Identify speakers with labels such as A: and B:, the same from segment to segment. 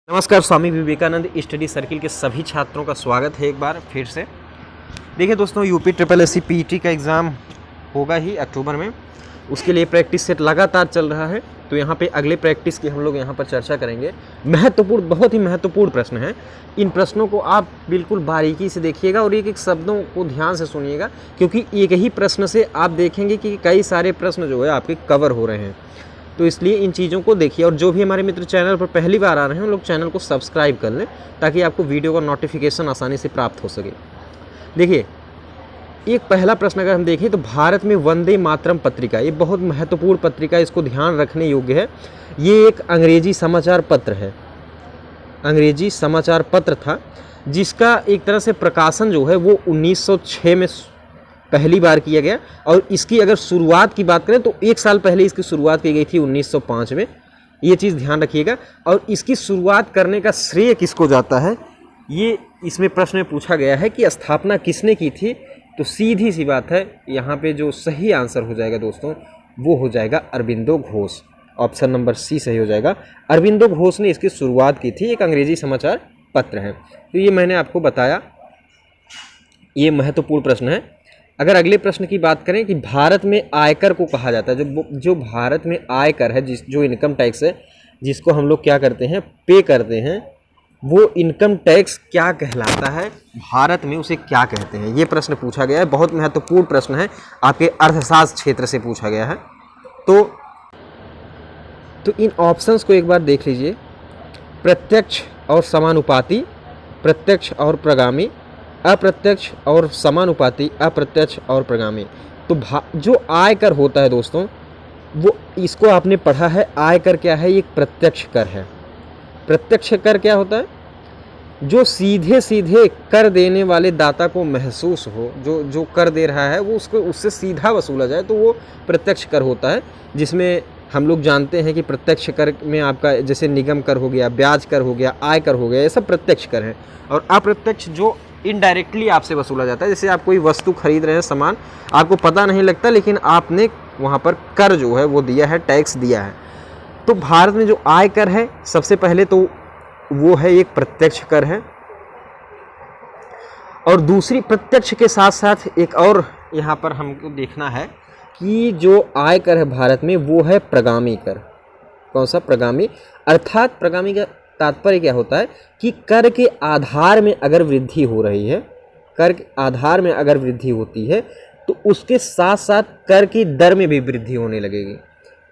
A: नमस्कार, Swami Vivekananda study circle के सभी छात्रों का स्वागत है एक बार फिर से। देखिए दोस्तों, यूपी ट्रिपल एससी पीईटी का एग्ज़ाम होगा ही अक्टूबर में। उसके लिए प्रैक्टिस सेट लगातार चल रहा है। तो यहाँ पे अगले प्रैक्टिस की हम लोग यहाँ पर चर्चा करेंगे। महत्वपूर्ण, बहुत ही महत्वपूर्ण प्रश्न हैं। इन प्रश्नों को आप बिल्कुल बारीकी से देखिएगा और एक एक शब्दों को ध्यान से सुनिएगा, क्योंकि एक ही प्रश्न से आप देखेंगे कि कई सारे प्रश्न जो है आपके कवर हो रहे हैं। तो इसलिए इन चीज़ों को देखिए। और जो भी हमारे मित्र चैनल पर पहली बार आ रहे हैं, उन लोग चैनल को सब्सक्राइब कर लें ताकि आपको वीडियो का नोटिफिकेशन आसानी से प्राप्त हो सके। देखिए, एक पहला प्रश्न अगर हम देखें तो भारत में वंदे मातरम पत्रिका, ये बहुत महत्वपूर्ण पत्रिका है, इसको ध्यान रखने योग्य है। ये एक अंग्रेजी समाचार पत्र है, अंग्रेजी समाचार पत्र था, जिसका एक तरह से प्रकाशन जो है वो 1906 में पहली बार किया गया। और इसकी अगर शुरुआत की बात करें तो एक साल पहले इसकी शुरुआत की गई थी 1905 में। ये चीज़ ध्यान रखिएगा। और इसकी शुरुआत करने का श्रेय किसको जाता है, ये इसमें प्रश्न में पूछा गया है कि स्थापना किसने की थी। तो सीधी सी बात है, यहाँ पे जो सही आंसर हो जाएगा दोस्तों वो हो जाएगा Aurobindo Ghosh. Option number C सही हो जाएगा। अरबिंदो घोष ने इसकी शुरुआत की थी। एक अंग्रेजी समाचार पत्र है। तो ये मैंने आपको बताया, ये महत्वपूर्ण प्रश्न है। अगर अगले प्रश्न की बात करें कि भारत में आयकर को कहा जाता है, जो भारत में आयकर है, जो इनकम टैक्स है, जिसको हम लोग क्या करते हैं, पे करते हैं, वो इनकम टैक्स क्या कहलाता है, भारत में उसे क्या कहते हैं, ये प्रश्न पूछा गया है। बहुत महत्वपूर्ण प्रश्न है, आपके अर्थशास्त्र क्षेत्र से पूछा गया है। तो इन ऑप्शंस को एक बार देख लीजिए। प्रत्यक्ष और समानुपाती, प्रत्यक्ष और प्रगामी, अप्रत्यक्ष और समानुपाती, अप्रत्यक्ष और प्रगामी। तो जो आयकर होता है दोस्तों, वो इसको आपने पढ़ा है। आयकर क्या है, एक प्रत्यक्ष कर है। प्रत्यक्ष कर क्या होता है, जो सीधे सीधे कर देने वाले दाता को महसूस हो, जो कर दे रहा है वो उससे सीधा वसूला जाए, तो वो प्रत्यक्ष कर होता है। जिसमें हम लोग जानते हैं कि प्रत्यक्ष कर में आपका जैसे निगम कर हो गया, ब्याज कर हो गया, आयकर हो गया, ये सब प्रत्यक्ष कर हैं। और अप्रत्यक्ष जो इनडायरेक्टली आपसे वसूला जाता है, जैसे आप कोई वस्तु खरीद रहे हैं, सामान आपको पता नहीं लगता, लेकिन आपने वहाँ पर कर जो है वो दिया है, टैक्स दिया है। तो भारत में जो आयकर है, सबसे पहले तो वो है एक प्रत्यक्ष कर है। और दूसरी प्रत्यक्ष के साथ साथ एक और यहाँ पर हमको देखना है कि जो आयकर है भारत में वो है प्रगामी कर। कौन सा, प्रगामी। अर्थात प्रगामी का तात्पर्य क्या होता है कि कर के आधार में अगर वृद्धि हो रही है, कर के आधार में अगर वृद्धि होती है तो उसके साथ साथ कर की दर में भी वृद्धि होने लगेगी।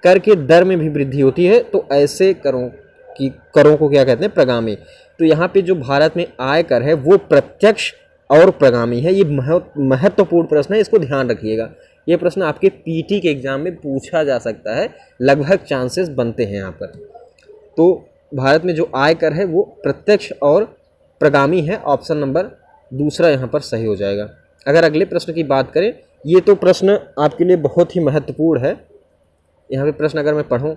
A: कर के दर में भी वृद्धि होती है, तो ऐसे करों को क्या कहते हैं, प्रगामी। तो यहाँ पे जो भारत में आयकर है वो प्रत्यक्ष और प्रगामी है। ये महत्वपूर्ण प्रश्न है, इसको ध्यान रखिएगा। ये प्रश्न आपके पीटी के एग्जाम में पूछा जा सकता है, लगभग चांसेस बनते हैं यहाँ पर। तो भारत में जो आयकर है वो प्रत्यक्ष और प्रगामी है। ऑप्शन नंबर दूसरा यहाँ पर सही हो जाएगा। अगर अगले प्रश्न की बात करें, ये तो प्रश्न आपके लिए बहुत ही महत्वपूर्ण है। यहाँ पे प्रश्न अगर मैं पढ़ूँ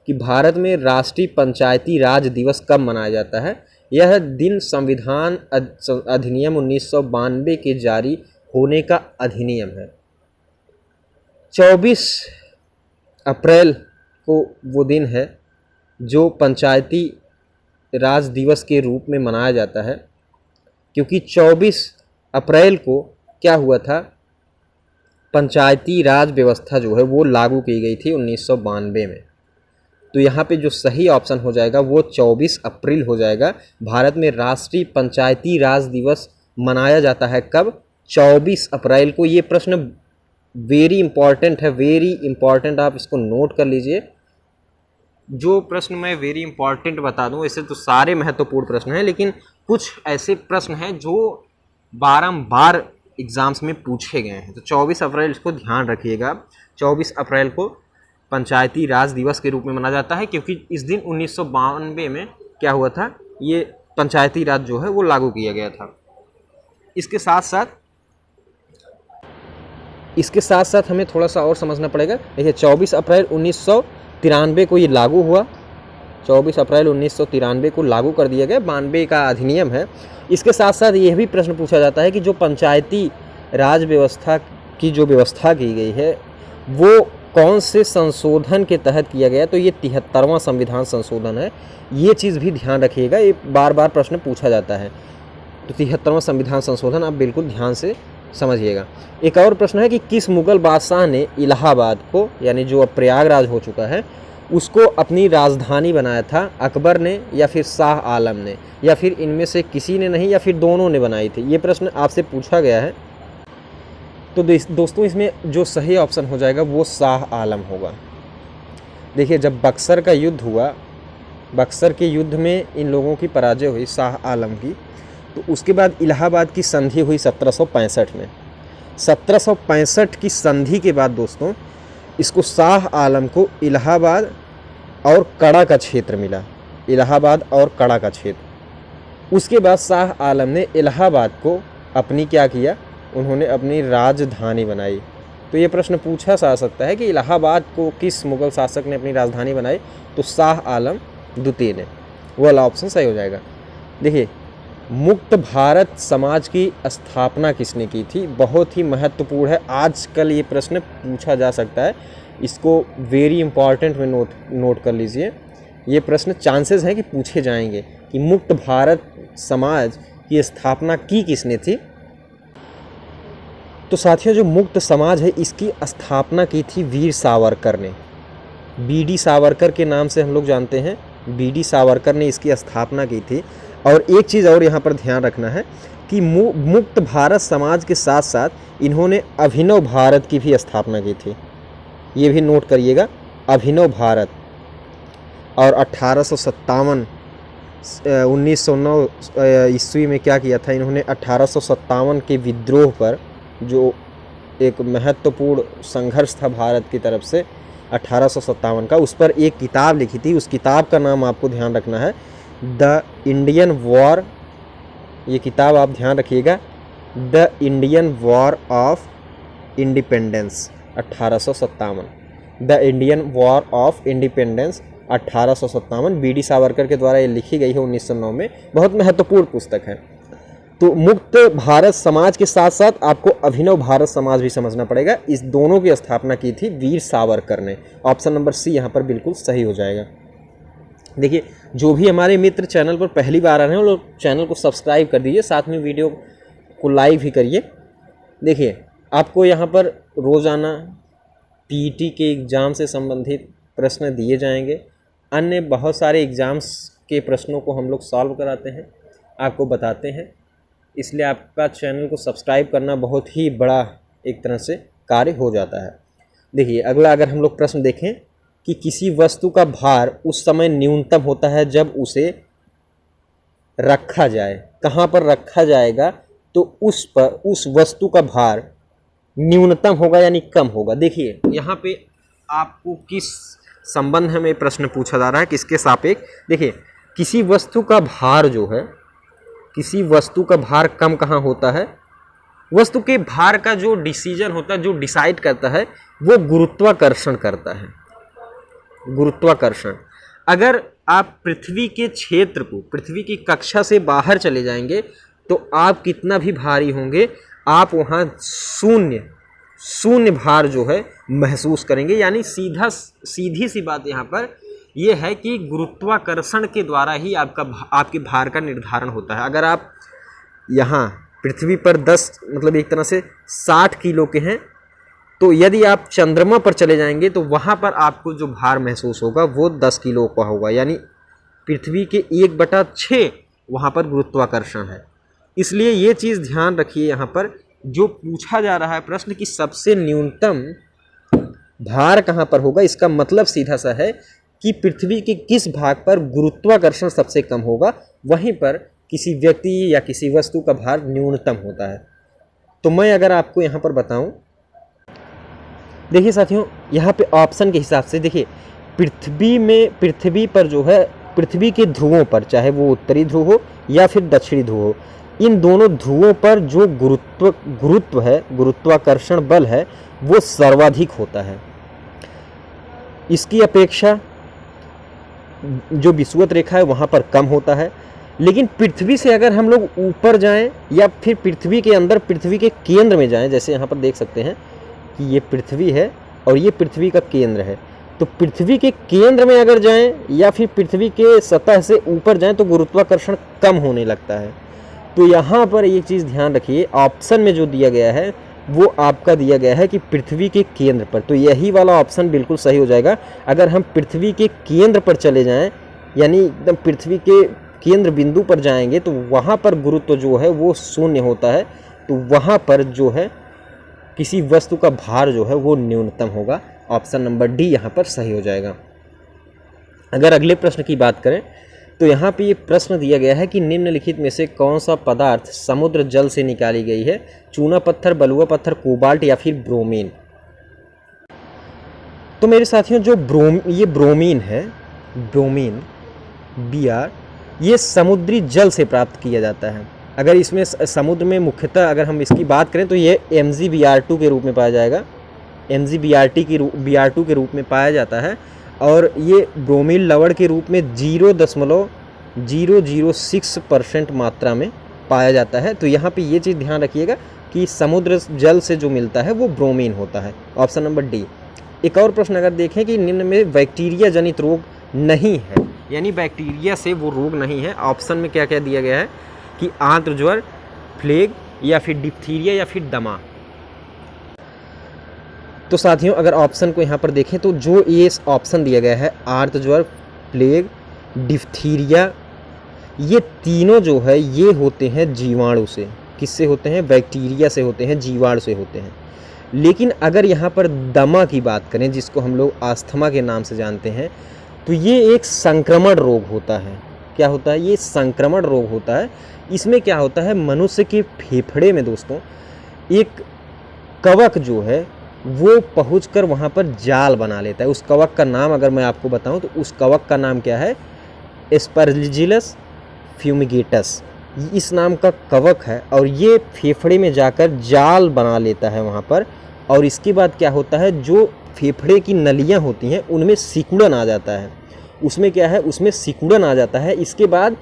A: कि भारत में राष्ट्रीय पंचायती राज दिवस कब मनाया जाता है। यह दिन संविधान अधिनियम 1992 के जारी होने का अधिनियम है। 24 अप्रैल को वो दिन है जो पंचायती राज दिवस के रूप में मनाया जाता है, क्योंकि 24 अप्रैल को क्या हुआ था, पंचायती राज व्यवस्था जो है वो लागू की गई थी 1992 में। तो यहाँ पे जो सही ऑप्शन हो जाएगा वो 24 अप्रैल हो जाएगा। भारत में राष्ट्रीय पंचायती राज दिवस मनाया जाता है कब, 24 अप्रैल को। ये प्रश्न वेरी इंपॉर्टेंट है, वेरी इंपॉर्टेंट, आप इसको नोट कर लीजिए। जो प्रश्न मैं वेरी इंपॉर्टेंट बता दूं, ऐसे तो सारे महत्वपूर्ण प्रश्न हैं, लेकिन कुछ ऐसे प्रश्न हैं जो बारंबार एग्जाम्स में पूछे गए हैं। तो 24 अप्रैल इसको ध्यान रखिएगा। 24 अप्रैल को पंचायती राज दिवस के रूप में मनाया जाता है, क्योंकि इस दिन 1992 में क्या हुआ था, ये पंचायती राज जो है वो लागू किया गया था। इसके साथ साथ हमें थोड़ा सा और समझना पड़ेगा। देखिए, 24 अप्रैल 1993 को ये लागू हुआ। 24 अप्रैल 1993 को लागू कर दिया गया, 92 का अधिनियम है। इसके साथ साथ यह भी प्रश्न पूछा जाता है कि जो पंचायती राज व्यवस्था की जो व्यवस्था की गई है वो कौन से संशोधन के तहत किया गया, तो ये 73वां संविधान संशोधन है। ये चीज़ भी ध्यान रखिएगा, ये बार बार प्रश्न पूछा जाता है। तो 73वां संविधान संशोधन आप बिल्कुल ध्यान से समझिएगा। एक और प्रश्न है कि किस मुग़ल बादशाह ने इलाहाबाद को, यानी जो अब प्रयागराज हो चुका है, उसको अपनी राजधानी बनाया था? अकबर ने या फिर शाह आलम ने, या फिर इनमें से किसी ने नहीं, या फिर दोनों ने बनाई थी? ये प्रश्न आपसे पूछा गया है। तो दोस्तों इसमें जो सही ऑप्शन हो जाएगा वो शाह आलम होगा। देखिए जब बक्सर का युद्ध हुआ, बक्सर के युद्ध में इन लोगों की पराजय हुई शाह आलम की, तो उसके बाद इलाहाबाद की संधि हुई 1765 में। 1765 की संधि के बाद दोस्तों इसको शाह आलम को इलाहाबाद और कड़ा का क्षेत्र मिला, इलाहाबाद और कड़ा का क्षेत्र। उसके बाद शाह आलम ने इलाहाबाद को अपनी क्या किया, उन्होंने अपनी राजधानी बनाई। तो ये प्रश्न पूछा जा सकता है कि इलाहाबाद को किस मुग़ल शासक ने अपनी राजधानी बनाई, तो शाह आलम द्वितीय ने। वो वाला ऑप्शन सही हो जाएगा। देखिए मुक्त भारत समाज की स्थापना किसने की थी? बहुत ही महत्वपूर्ण है, आजकल ये प्रश्न पूछा जा सकता है, इसको वेरी इंपॉर्टेंट में नोट कर लीजिए। ये प्रश्न चांसेस हैं कि पूछे जाएंगे कि मुक्त भारत समाज की स्थापना की किसने थी। तो साथियों जो मुक्त समाज है इसकी स्थापना की थी वीर सावरकर ने, बीडी सावरकर के नाम से हम लोग जानते हैं। बीडी सावरकर ने इसकी स्थापना की थी। और एक चीज़ और यहाँ पर ध्यान रखना है कि मुक्त भारत समाज के साथ साथ इन्होंने अभिनव भारत की भी स्थापना की थी। ये भी नोट करिएगा, अभिनव भारत। और 1857 1909 ईस्वी में क्या किया था इन्होंने, 1857 के विद्रोह पर, जो एक महत्वपूर्ण संघर्ष था भारत की तरफ से 1857 का, उस पर एक किताब लिखी थी। उस किताब का नाम आपको ध्यान रखना है द इंडियन वॉर। ये किताब आप ध्यान रखिएगा, the Indian war of independence 1857, the Indian war of independence 1857, BD Savarkar के द्वारा ये लिखी गई है 1909 में। बहुत महत्वपूर्ण पुस्तक है। तो मुक्त भारत समाज के साथ साथ आपको अभिनव भारत समाज भी समझना पड़ेगा। इस दोनों की स्थापना की थी वीर सावरकर ने। ऑप्शन नंबर सी यहाँ पर बिल्कुल सही हो जाएगा। देखिए जो भी हमारे मित्र चैनल पर पहली बार आ रहे हैं वो लोग चैनल को सब्सक्राइब कर दीजिए, साथ में वीडियो को लाइक भी करिए। देखिए आपको यहाँ पर रोज़ाना पीईटी के एग्ज़ाम से संबंधित प्रश्न दिए जाएंगे। अन्य बहुत सारे एग्ज़ाम्स के प्रश्नों को हम लोग सॉल्व कराते हैं, आपको बताते हैं। इसलिए आपका चैनल को सब्सक्राइब करना बहुत ही बड़ा एक तरह से कार्य हो जाता है। देखिए अगला अगर हम लोग प्रश्न देखें कि किसी वस्तु का भार उस समय न्यूनतम होता है जब उसे रखा जाए। कहाँ पर रखा जाएगा? तो उस वस्तु का भार न्यूनतम होगा यानी कम होगा। देखिए यहाँ पे आपको किस संबंध में प्रश्न पूछा जा रहा है, किसके सापेक्ष? देखिए किसी वस्तु का भार जो है, किसी वस्तु का भार कम कहाँ होता है? वस्तु के भार का जो डिसीजन होता है, जो डिसाइड करता है, वो गुरुत्वाकर्षण करता है। गुरुत्वाकर्षण। अगर आप पृथ्वी के क्षेत्र को, पृथ्वी की कक्षा से बाहर चले जाएंगे तो आप कितना भी भारी होंगे, आप वहाँ शून्य भार जो है महसूस करेंगे। यानी सीधी सी बात यहाँ पर ये है कि गुरुत्वाकर्षण के द्वारा ही आपके भार का निर्धारण होता है। अगर आप यहाँ पृथ्वी पर 10 मतलब एक तरह से 60 किलो के हैं, तो यदि आप चंद्रमा पर चले जाएंगे तो वहाँ पर आपको जो भार महसूस होगा वो 10 किलो का होगा। यानी पृथ्वी के 1/6 वहाँ पर गुरुत्वाकर्षण है। इसलिए ये चीज़ ध्यान रखिए यहाँ पर जो पूछा जा रहा है प्रश्न कि सबसे न्यूनतम भार कहाँ पर होगा, इसका मतलब सीधा सा है कि पृथ्वी के किस भाग पर गुरुत्वाकर्षण सबसे कम होगा, वहीं पर किसी व्यक्ति या किसी वस्तु का भार न्यूनतम होता है। तो मैं अगर आपको यहाँ पर बताऊं, देखिए साथियों यहाँ पे ऑप्शन के हिसाब से देखिए पृथ्वी पर जो है, पृथ्वी के ध्रुवों पर, चाहे वो उत्तरी ध्रुव हो या फिर दक्षिणी ध्रुव हो, इन दोनों ध्रुवों पर जो गुरुत्व है, गुरुत्वाकर्षण बल है, वो सर्वाधिक होता है। इसकी अपेक्षा जो विषुवत रेखा है वहाँ पर कम होता है। लेकिन पृथ्वी से अगर हम लोग ऊपर जाएं या फिर पृथ्वी के अंदर, पृथ्वी के केंद्र में जाएं, जैसे यहाँ पर देख सकते हैं कि ये पृथ्वी है और ये पृथ्वी का केंद्र है। तो पृथ्वी के केंद्र में अगर जाएं या फिर पृथ्वी के सतह से ऊपर जाएं तो गुरुत्वाकर्षण कम होने लगता है। तो यहाँ पर एक चीज़ ध्यान रखिए, ऑप्शन में जो दिया गया है वो आपका दिया गया है कि पृथ्वी के केंद्र पर, तो यही वाला ऑप्शन बिल्कुल सही हो जाएगा। अगर हम पृथ्वी के केंद्र पर चले जाएं, यानी एकदम पृथ्वी के केंद्र बिंदु पर जाएंगे, तो वहाँ पर गुरुत्व जो है वो शून्य होता है। तो वहाँ पर जो है किसी वस्तु का भार जो है वो न्यूनतम होगा। ऑप्शन नंबर डी यहाँ पर सही हो जाएगा। अगर अगले प्रश्न की बात करें तो यहाँ पे ये प्रश्न दिया गया है कि निम्नलिखित में से कौन सा पदार्थ समुद्र जल से निकाली गई है? चूना पत्थर, बलुआ पत्थर, कोबाल्ट या फिर ब्रोमीन। तो मेरे साथियों जो ये ब्रोमीन है, ब्रोमीन Br, ये समुद्री जल से प्राप्त किया जाता है। अगर इसमें समुद्र में मुख्यतः अगर हम इसकी बात करें तो ये MgBr2 के रूप में पाया जाएगा, Br2 के रूप में पाया जाता है। और ये ब्रोमीन लवण के रूप में 0.006% मात्रा में पाया जाता है। तो यहाँ पे ये चीज़ ध्यान रखिएगा कि समुद्र जल से जो मिलता है वो ब्रोमीन होता है। Option number D. एक और प्रश्न अगर देखें कि निम्न में बैक्टीरिया जनित रोग नहीं है, यानी बैक्टीरिया से वो रोग नहीं है। ऑप्शन में क्या क्या दिया गया है कि आंत्र ज्वर, प्लेग या फिर डिप्थीरिया या फिर दमा। तो साथियों अगर ऑप्शन को यहाँ पर देखें तो जो ये ऑप्शन दिया गया है आंत्र ज्वर, प्लेग, डिप्थीरिया, ये तीनों जो है ये होते हैं जीवाणु से। किससे होते हैं? बैक्टीरिया से होते हैं, जीवाणु से होते हैं। लेकिन अगर यहाँ पर दमा की बात करें, जिसको हम लोग अस्थमा के नाम से जानते हैं, तो ये एक संक्रमण रोग होता है। क्या होता है? ये संक्रमण रोग होता है। इसमें क्या होता है, मनुष्य के फेफड़े में दोस्तों एक कवक जो है वो पहुंचकर वहाँ पर जाल बना लेता है। उस कवक का नाम अगर मैं आपको बताऊं तो उस कवक का नाम क्या है? एस्परजिलस फ्यूमिगेटस, इस नाम का कवक है। और ये फेफड़े में जाकर जाल बना लेता है वहाँ पर। और इसके बाद क्या होता है, जो फेफड़े की नलियाँ होती हैं उनमें सिकुड़न आ जाता है। उसमें क्या है, उसमें सिकुड़न आ जाता है। इसके बाद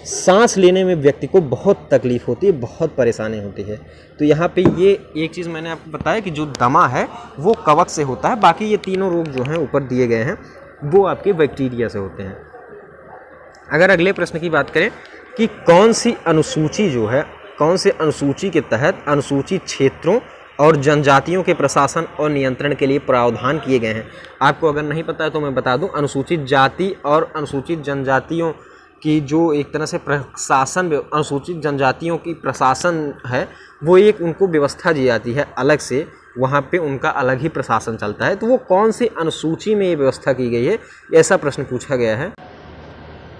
A: सांस लेने में व्यक्ति को बहुत तकलीफ होती है, बहुत परेशानी होती है। तो यहाँ पे ये एक चीज़ मैंने आपको बताया कि जो दमा है वो कवक से होता है। बाकी ये तीनों रोग जो हैं ऊपर दिए गए हैं वो आपके बैक्टीरिया से होते हैं। अगर अगले प्रश्न की बात करें कि कौन सी अनुसूची जो है, कौन से अनुसूची के तहत अनुसूचित क्षेत्रों और जनजातियों के प्रशासन और नियंत्रण के लिए प्रावधान किए गए हैं। आपको अगर नहीं पता है तो मैं बता दूं, अनुसूचित जाति और अनुसूचित जनजातियों की जो एक तरह से प्रशासन, अनुसूचित जनजातियों की प्रशासन है वो एक उनको व्यवस्था दी जाती है अलग से, वहाँ पे उनका अलग ही प्रशासन चलता है। तो वो कौन सी अनुसूची में ये व्यवस्था की गई है, ऐसा प्रश्न पूछा गया है।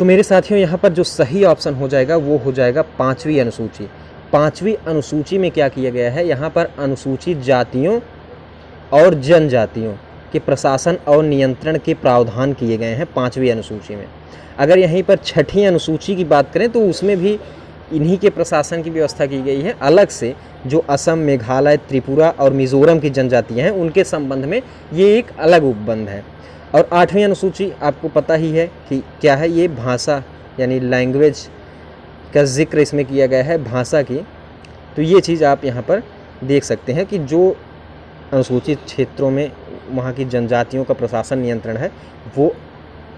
A: तो मेरे साथियों यहाँ पर जो सही ऑप्शन हो जाएगा वो हो जाएगा 5वीं अनुसूची। 5वीं अनुसूची में क्या किया गया है, यहाँ पर अनुसूचित जातियों और जनजातियों के प्रशासन और नियंत्रण के प्रावधान किए गए हैं 5वीं अनुसूची में। अगर यहीं पर 6ठी अनुसूची की बात करें तो उसमें भी इन्हीं के प्रशासन की व्यवस्था की गई है अलग से। जो असम, मेघालय, त्रिपुरा और मिज़ोरम की जनजातियाँ हैं उनके संबंध में ये एक अलग उपबंध है। और 8वीं अनुसूची आपको पता ही है कि क्या है, ये भाषा यानी लैंग्वेज का जिक्र इसमें किया गया है, भाषा की। तो ये चीज़ आप यहाँ पर देख सकते हैं कि जो अनुसूचित क्षेत्रों में वहाँ की जनजातियों का प्रशासन नियंत्रण है वो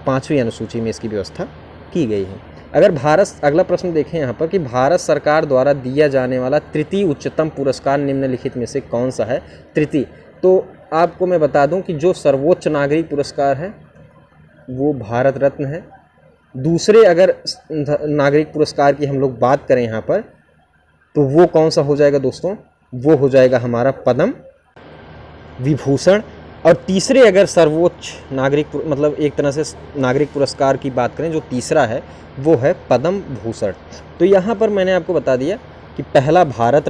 A: 5वीं अनुसूची में इसकी व्यवस्था की गई है। अगर अगला प्रश्न देखें यहाँ पर कि भारत सरकार द्वारा दिया जाने वाला तृतीय उच्चतम पुरस्कार निम्नलिखित में से कौन सा है? तृतीय, तो आपको मैं बता दूं कि जो सर्वोच्च नागरिक पुरस्कार है वो भारत रत्न है। दूसरे अगर नागरिक पुरस्कार की हम लोग बात करें यहाँ पर तो वो कौन सा हो जाएगा दोस्तों? वो हो जाएगा हमारा पद्म विभूषण। और तीसरे अगर सर्वोच्च नागरिक मतलब एक तरह से नागरिक पुरस्कार की बात करें, जो तीसरा है वो है पद्म भूषण। तो यहाँ पर मैंने आपको बता दिया कि पहला भारत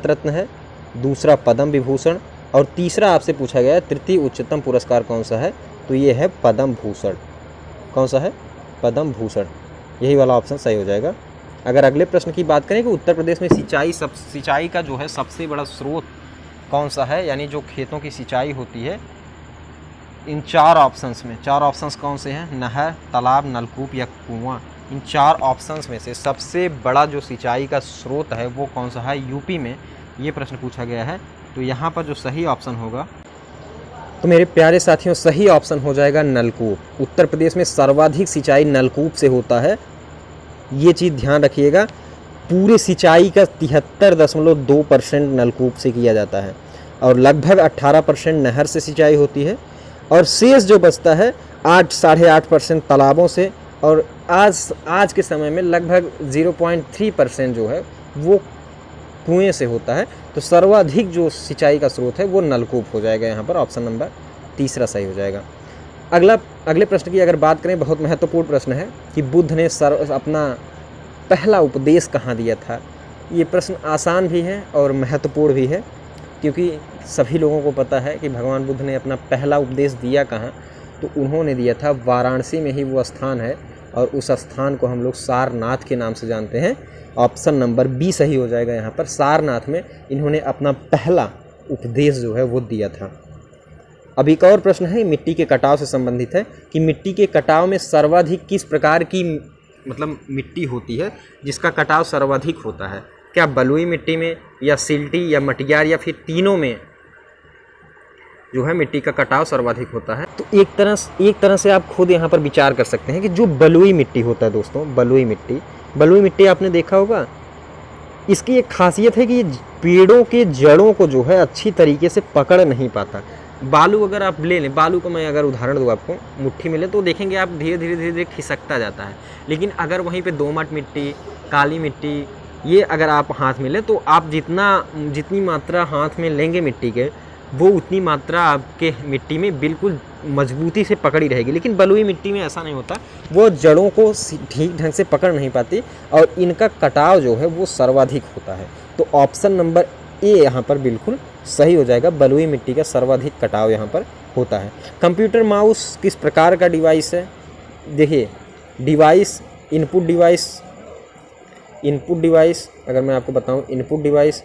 A: रत्न है, दूसरा पद्म विभूषण और तीसरा आपसे पूछा गया है तृतीय उच्चतम पुरस्कार कौन सा है, तो ये है पद्म भूषण। कौन सा है? पद्म भूषण। यही वाला ऑप्शन सही हो जाएगा। अगर अगले प्रश्न की बात करें कि उत्तर प्रदेश में सिंचाई का जो है सबसे बड़ा स्रोत कौन सा है, यानी जो खेतों की सिंचाई होती है, इन 4 ऑप्शंस में 4 ऑप्शंस कौन से हैं? नहर, तालाब, नलकूप या कुआं। इन 4 ऑप्शंस में से सबसे बड़ा जो सिंचाई का स्रोत है वो कौन सा है? यूपी में ये प्रश्न पूछा गया है। तो यहाँ पर जो सही ऑप्शन होगा, तो मेरे प्यारे साथियों सही ऑप्शन हो जाएगा नलकूप। उत्तर प्रदेश में सर्वाधिक सिंचाई नलकूप से होता है, ये चीज़ ध्यान रखिएगा। पूरे सिंचाई का 73.2% नलकूप से किया जाता है और लगभग 18% नहर से सिंचाई होती है और शेष जो बचता है 8-8.5% तालाबों से और आज के समय में लगभग 0.3% जो है वो कुएं से होता है। तो सर्वाधिक जो सिंचाई का स्रोत है वो नलकूप हो जाएगा। यहाँ पर ऑप्शन नंबर तीसरा सही हो जाएगा। अगले प्रश्न की अगर बात करें, बहुत महत्वपूर्ण प्रश्न है कि बुद्ध ने अपना पहला उपदेश कहाँ दिया था। ये प्रश्न आसान भी है और महत्वपूर्ण भी है, क्योंकि सभी लोगों को पता है कि भगवान बुद्ध ने अपना पहला उपदेश दिया कहाँ, तो उन्होंने दिया था वाराणसी में ही वो स्थान है और उस स्थान को हम लोग सारनाथ के नाम से जानते हैं। ऑप्शन नंबर बी सही हो जाएगा। यहाँ पर सारनाथ में इन्होंने अपना पहला उपदेश जो है वो दिया था। अब एक और प्रश्न है, मिट्टी के कटाव से संबंधित है कि मिट्टी के कटाव में सर्वाधिक किस प्रकार की मिट्टी होती है जिसका कटाव सर्वाधिक होता है। क्या बलुई मिट्टी में या सिल्टी या मटियार या फिर तीनों में जो है मिट्टी का कटाव सर्वाधिक होता है। तो एक तरह से आप खुद यहाँ पर विचार कर सकते हैं कि जो बलुई मिट्टी होता है दोस्तों, बलुई मिट्टी आपने देखा होगा, इसकी एक खासियत है कि ये पेड़ों के जड़ों को जो है अच्छी तरीके से पकड़ नहीं पाता। बालू अगर आप ले लें, बालू को मैं अगर उदाहरण दूँ आपको, मुट्ठी में ले तो देखेंगे आप धीरे धीरे खिसकता जाता है। लेकिन अगर वहीं पे दोमट मिट्टी, काली मिट्टी, ये अगर आप हाथ में लें तो आप जितनी मात्रा हाथ में लेंगे मिट्टी के, वो उतनी मात्रा आपके मिट्टी में बिल्कुल मजबूती से पकड़ी रहेगी। लेकिन बलुई मिट्टी में ऐसा नहीं होता, वो जड़ों को ठीक ढंग से पकड़ नहीं पाती और इनका कटाव जो है वो सर्वाधिक होता है। तो ऑप्शन नंबर ए यहाँ पर बिल्कुल सही हो जाएगा। बलुई मिट्टी का सर्वाधिक कटाव यहाँ पर होता है। कंप्यूटर माउस किस प्रकार का डिवाइस है? देखिए, डिवाइस इनपुट डिवाइस अगर मैं आपको बताऊं, इनपुट डिवाइस,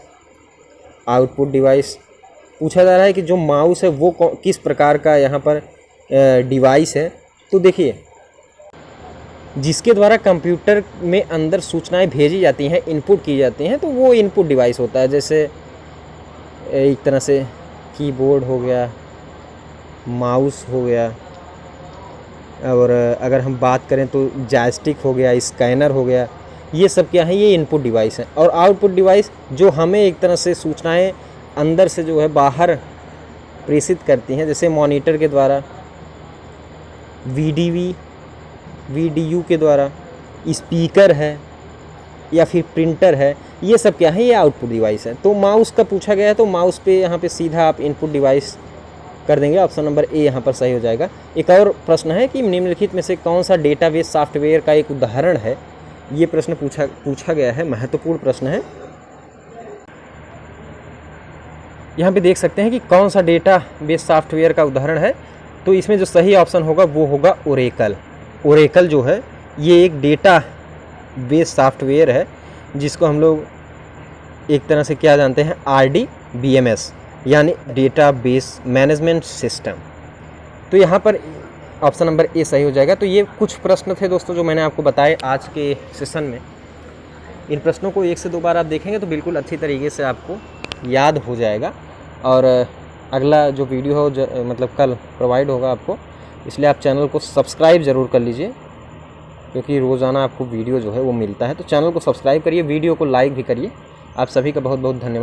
A: आउटपुट डिवाइस। पूछा जा रहा है कि जो माउस है वो किस प्रकार का यहाँ पर डिवाइस है। तो देखिए, जिसके द्वारा कंप्यूटर में अंदर सूचनाएं भेजी जाती हैं, इनपुट की जाती हैं, तो वो इनपुट डिवाइस होता है। जैसे एक तरह से कीबोर्ड हो गया, माउस हो गया, और अगर हम बात करें तो जॉयस्टिक हो गया, स्कैनर हो गया, ये सब क्या है, ये इनपुट डिवाइस हैं। और आउटपुट डिवाइस जो हमें एक तरह से सूचनाएं अंदर से जो है बाहर प्रेषित करती हैं, जैसे मॉनिटर के द्वारा, VDU के द्वारा, स्पीकर है या फिर प्रिंटर है, ये सब क्या है, ये आउटपुट डिवाइस है। तो माउस का पूछा गया है तो माउस पे यहाँ पे सीधा आप इनपुट डिवाइस कर देंगे। ऑप्शन नंबर ए यहाँ पर सही हो जाएगा। एक और प्रश्न है कि निम्नलिखित में से कौन सा डेटाबेस सॉफ्टवेयर का एक उदाहरण है। ये प्रश्न पूछा गया है, महत्वपूर्ण प्रश्न है। यहाँ पे देख सकते हैं कि कौन सा डेटाबेस सॉफ्टवेयर का उदाहरण है। तो इसमें जो सही ऑप्शन होगा वो होगा ओरेकल। ओरेकल जो है ये एक डेटाबेस सॉफ्टवेयर है जिसको हम लोग एक तरह से क्या जानते हैं, RDBMS यानी डेटाबेस मैनेजमेंट सिस्टम। तो यहाँ पर ऑप्शन नंबर ए सही हो जाएगा। तो ये कुछ प्रश्न थे दोस्तों जो मैंने आपको बताए आज के सेशन में। इन प्रश्नों को 1 से 2 बार आप देखेंगे तो बिल्कुल अच्छी तरीके से आपको याद हो जाएगा। और अगला जो वीडियो हो मतलब कल प्रोवाइड होगा आपको, इसलिए आप चैनल को सब्सक्राइब ज़रूर कर लीजिए, क्योंकि रोज़ाना आपको वीडियो जो है वो मिलता है। तो चैनल को सब्सक्राइब करिए, वीडियो को लाइक भी करिए। आप सभी का बहुत बहुत धन्यवाद।